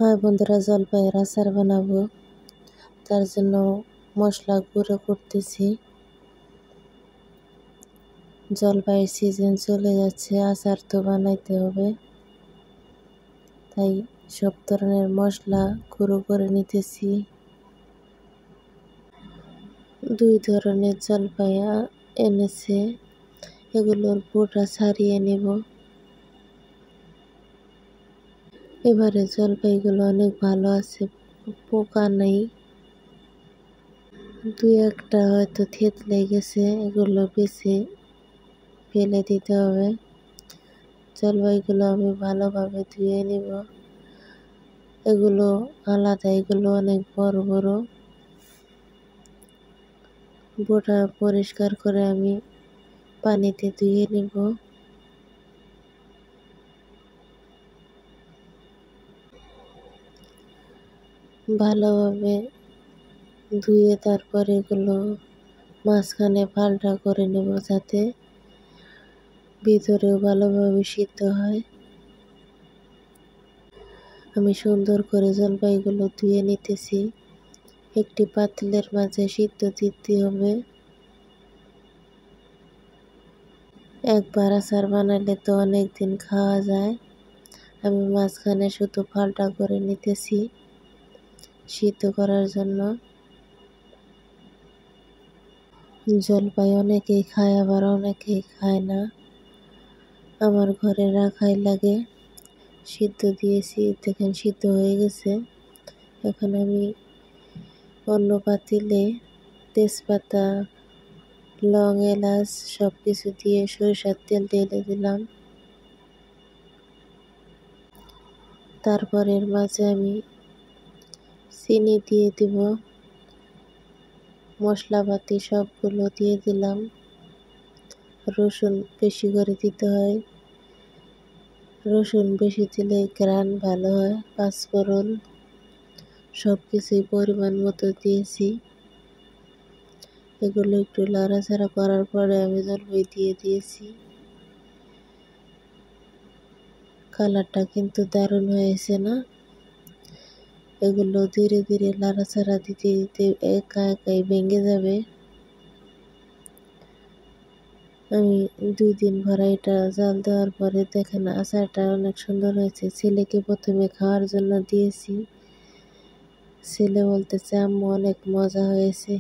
হ্যাঁ বন্ধুরা, জলপাইয়ের আচার বানাবো। তার জন্য মশলা গুঁড়ো করতেছি। জলপাইয়ের সিজন চলে যাচ্ছে, আচার তো বানাইতে হবে, তাই সব ধরনের মশলা গুঁড়ো করে নিতেছি। 2 ধরনের জলপাই এনেছে, এগুলোর বোটা ছাড়িয়ে নেব। এবারে জলপাইগুলো অনেক ভালো আছে, পোকা নেই। 2-1টা হয়তো থেতলে গেছে, এগুলো বেছে ফেলে দিতে হবে। জলপাইগুলো আমি ভালোভাবে ধুয়ে নিব। এগুলো আলাদা, এগুলো অনেক বড় বড়। বোটা পরিষ্কার করে আমি পানিতে ধুয়ে নিব। ভালোভাবে ধুয়ে তারপর এগুলো মাঝখানে পাল্টা করে নেব, যাতে ভিতরেও ভালোভাবে সিদ্ধ হয়। আমি সুন্দর করে জলপাইগুলো ধুয়ে নিতেছি। একটি পাতিলের মাঝে সিদ্ধ দিতে হবে। একবার আচার বানালে তো অনেক দিন খাওয়া যায়। আমি মাঝখানে শুধু পাল্টা করে নিতেছি সিদ্ধ করার জন্য। জলপাই অনেকেই খায়, আবার অনেকেই খায় না। আমার ঘরে রাখাই লাগে। সিদ্ধ দিয়েছি, দেখেন সিদ্ধ হয়ে গেছে। এখন আমি অন্য পাতিলে তেজপাতা, লং, এলাচ সব কিছু দিয়ে সরিষার তেল ঢেলে দিলাম। তারপর এর মাঝে আমি চিনি দিয়ে দিব, মশলাপাতি সবগুলো দিয়ে দিলাম। রসুন বেশি করে দিতে হয়, রসুন বেশি দিলে ঘ্রাণ ভালো হয়। পাঁচফোড়ন সব কিছুই পরিমাণ মতো দিয়েছি। এগুলো একটু নাড়াচাড়া করার পরে আমি জলপাই দিয়ে দিয়েছি। কালারটা কিন্তু দারুণ হয়েছে না? এগুলো ধীরে ধীরে নাড়াচাড়া দিতে দিতে একা একাই ভেঙে যাবে। আমি 2 দিন ভরা এটা জাল দেওয়ার পরে দেখেন আচারটা অনেক সুন্দর হয়েছে। ছেলেকে প্রথমে খাওয়ার জন্য দিয়েছি। ছেলে বলতেছে, আম্মু অনেক মজা হয়েছে।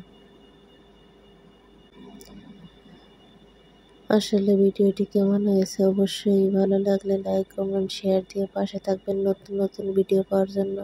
আসলে ভিডিওটি কেমন হয়েছে অবশ্যই ভালো লাগলে লাইক, কমেন্ট, শেয়ার দিয়ে পাশে থাকবেন নতুন নতুন ভিডিও পাওয়ার জন্য।